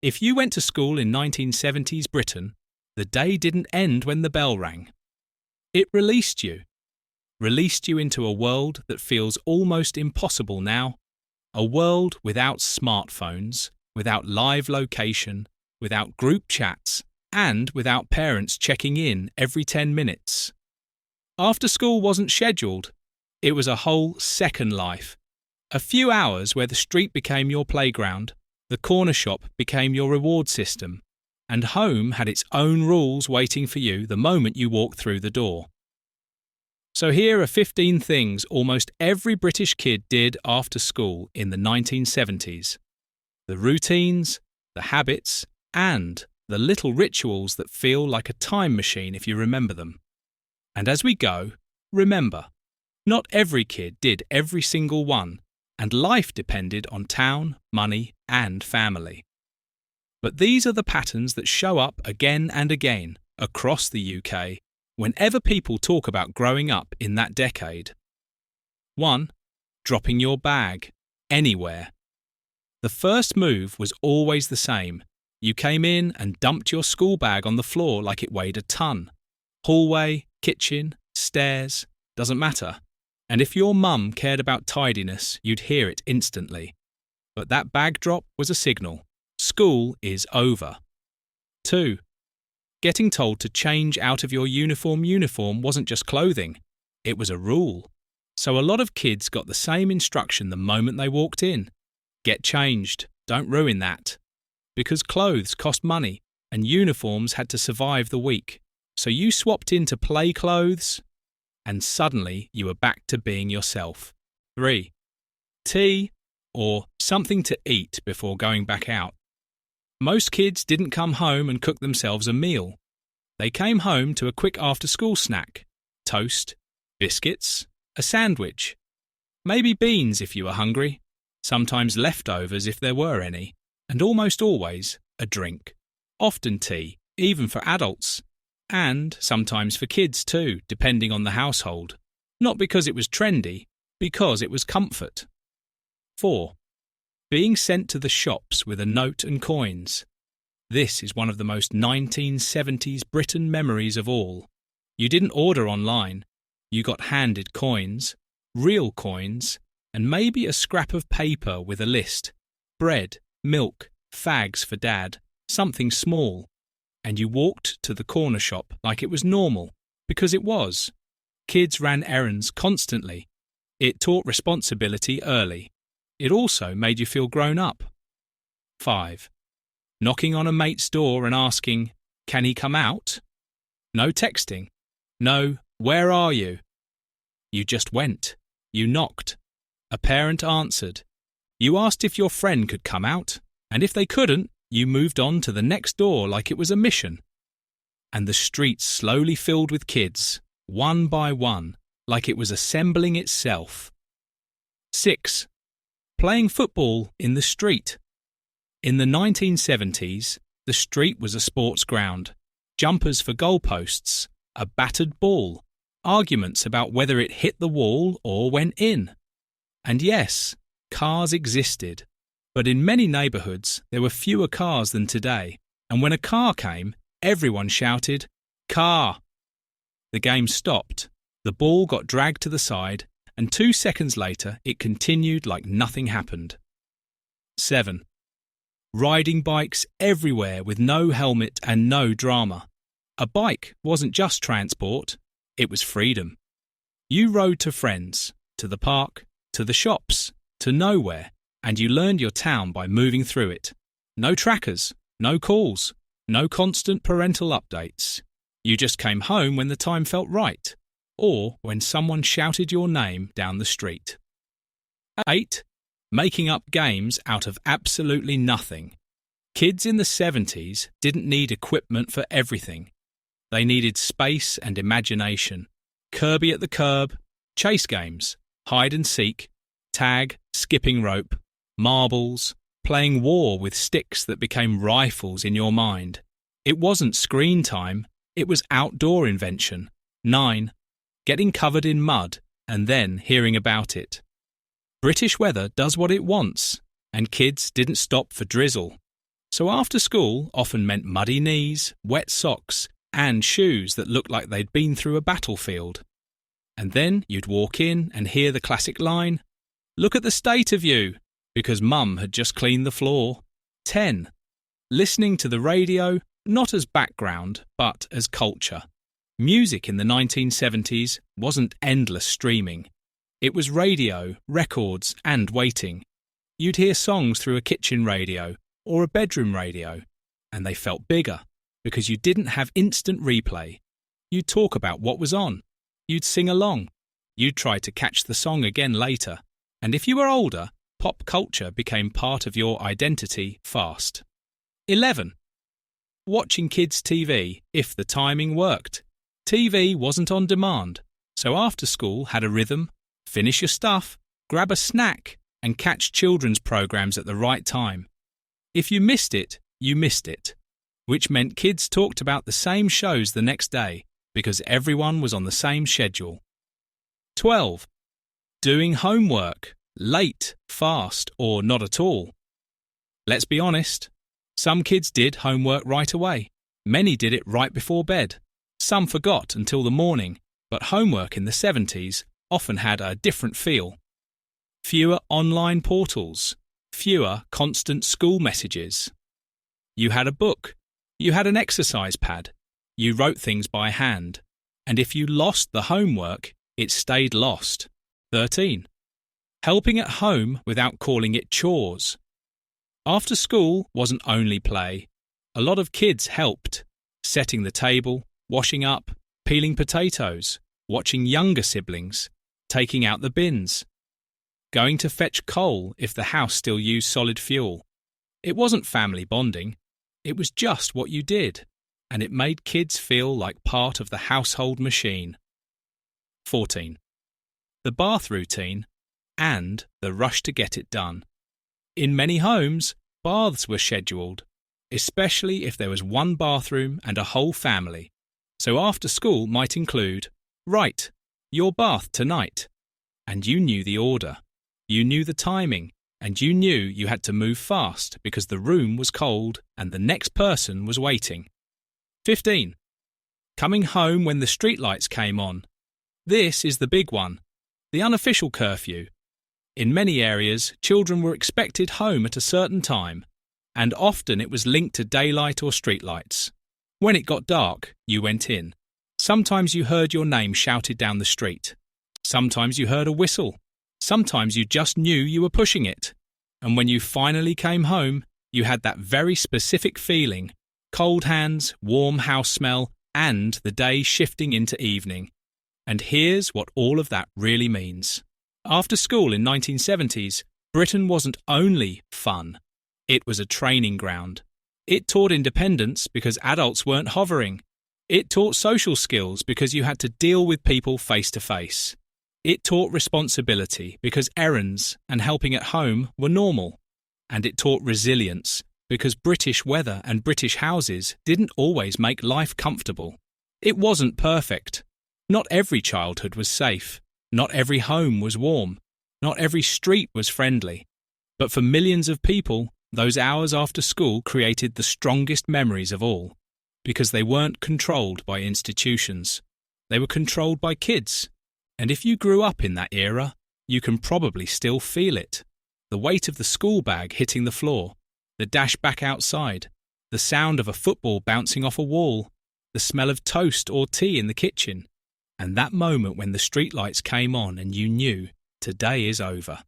If you went to school in 1970s Britain, the day didn't end when the bell rang. It released you into a world that feels almost impossible now, a world without smartphones, without live location, without group chats, and without parents checking in every 10 minutes. After school wasn't scheduled. It was a whole second life. A few hours where the street became your playground, the corner shop became your reward system, and home had its own rules waiting for you the moment you walked through the door. So here are 15 things almost every British kid did after school in the 1970s. The routines, the habits, and the little rituals that feel like a time machine if you remember them. And as we go, remember, not every kid did every single one, and life depended on town, money, and family. But these are the patterns that show up again and again across the UK whenever people talk about growing up in that decade. 1. Dropping your bag. Anywhere. The first move was always the same. You came in and dumped your school bag on the floor like it weighed a ton. Hallway, kitchen, stairs, doesn't matter. And if your mum cared about tidiness, you'd hear it instantly. But that bag drop was a signal. School is over. 2. Getting told to change out of your uniform wasn't just clothing. It was a rule. So a lot of kids got the same instruction the moment they walked in. Get changed. Don't ruin that. Because clothes cost money and uniforms had to survive the week. So you swapped into play clothes and suddenly you were back to being yourself. 3. Tea or something to eat before going back out. Most kids didn't come home and cook themselves a meal. They came home to a quick after-school snack. Toast, biscuits, a sandwich. Maybe beans if you were hungry. Sometimes leftovers if there were any. And almost always a drink. Often tea, even for adults. And sometimes for kids too, depending on the household. Not because it was trendy, because it was comfort. 4. Being sent to the shops with a note and coins. This is one of the most 1970s Britain memories of all. You didn't order online. You got handed coins, real coins, and maybe a scrap of paper with a list. Bread, milk, fags for Dad, something small. And you walked to the corner shop like it was normal, because it was. Kids ran errands constantly. It taught responsibility early. It also made you feel grown up. 5. Knocking on a mate's door and asking, "Can he come out?" No texting. No, "Where are you?" You just went. You knocked. A parent answered. You asked if your friend could come out, and if they couldn't, you moved on to the next door like it was a mission. And the street slowly filled with kids, one by one, like it was assembling itself. 6. Playing football in the street. In the 1970s, the street was a sports ground. Jumpers for goalposts, a battered ball, arguments about whether it hit the wall or went in. And yes, cars existed. But in many neighbourhoods, there were fewer cars than today, and when a car came, everyone shouted, "Car!" The game stopped, the ball got dragged to the side, and 2 seconds later it continued like nothing happened. 7. Riding bikes everywhere with no helmet and no drama. A bike wasn't just transport, it was freedom. You rode to friends, to the park, to the shops, to nowhere. And you learned your town by moving through it. No trackers, no calls, no constant parental updates. You just came home when the time felt right, or when someone shouted your name down the street. 8. Making up games out of absolutely nothing. Kids in the 70s didn't need equipment for everything. They needed space and imagination. Kirby at the curb, chase games, hide and seek, tag, skipping rope, marbles, playing war with sticks that became rifles in your mind. It wasn't screen time, it was outdoor invention. 9. Getting covered in mud and then hearing about it. British weather does what it wants, and kids didn't stop for drizzle. So after school often meant muddy knees, wet socks, and shoes that looked like they'd been through a battlefield. And then you'd walk in and hear the classic line, "Look at the state of you," because Mum had just cleaned the floor. 10. Listening to the radio, not as background, but as culture. Music in the 1970s wasn't endless streaming. It was radio, records, and waiting. You'd hear songs through a kitchen radio or a bedroom radio, and they felt bigger because you didn't have instant replay. You'd talk about what was on. You'd sing along. You'd try to catch the song again later. And if you were older, pop culture became part of your identity fast. 11. Watching kids' TV if the timing worked. TV wasn't on demand, so after school had a rhythm, finish your stuff, grab a snack, and catch children's programs at the right time. If you missed it, you missed it, which meant kids talked about the same shows the next day because everyone was on the same schedule. 12. Doing homework, late, fast, or not at all. Let's be honest. Some kids did homework right away. Many did it right before bed. Some forgot until the morning, but homework in the 70s often had a different feel. Fewer online portals, fewer constant school messages. You had a book, you had an exercise pad, you wrote things by hand, and if you lost the homework, it stayed lost. 13. Helping at home without calling it chores. After school wasn't only play. A lot of kids helped, setting the table, washing up, peeling potatoes, watching younger siblings, taking out the bins, going to fetch coal if the house still used solid fuel. It wasn't family bonding, it was just what you did, and it made kids feel like part of the household machine. 14. The bath routine and the rush to get it done. In many homes, baths were scheduled, especially if there was one bathroom and a whole family. So after school might include, "Right, your bath tonight." And you knew the order. You knew the timing, and you knew you had to move fast because the room was cold and the next person was waiting. 15. Coming home when the streetlights came on. This is the big one, the unofficial curfew. In many areas, children were expected home at a certain time, and often it was linked to daylight or streetlights. When it got dark, you went in. Sometimes you heard your name shouted down the street. Sometimes you heard a whistle. Sometimes you just knew you were pushing it. And when you finally came home, you had that very specific feeling, cold hands, warm house smell, and the day shifting into evening. And here's what all of that really means. After school in 1970s, Britain wasn't only fun. It was a training ground. It taught independence because adults weren't hovering. It taught social skills because you had to deal with people face to face. It taught responsibility because errands and helping at home were normal. And it taught resilience because British weather and British houses didn't always make life comfortable. It wasn't perfect. Not every childhood was safe. Not every home was warm. Not every street was friendly. But for millions of people, those hours after school created the strongest memories of all, because they weren't controlled by institutions. They were controlled by kids. And if you grew up in that era, you can probably still feel it. The weight of the school bag hitting the floor, the dash back outside, the sound of a football bouncing off a wall, the smell of toast or tea in the kitchen, and that moment when the streetlights came on and you knew today is over.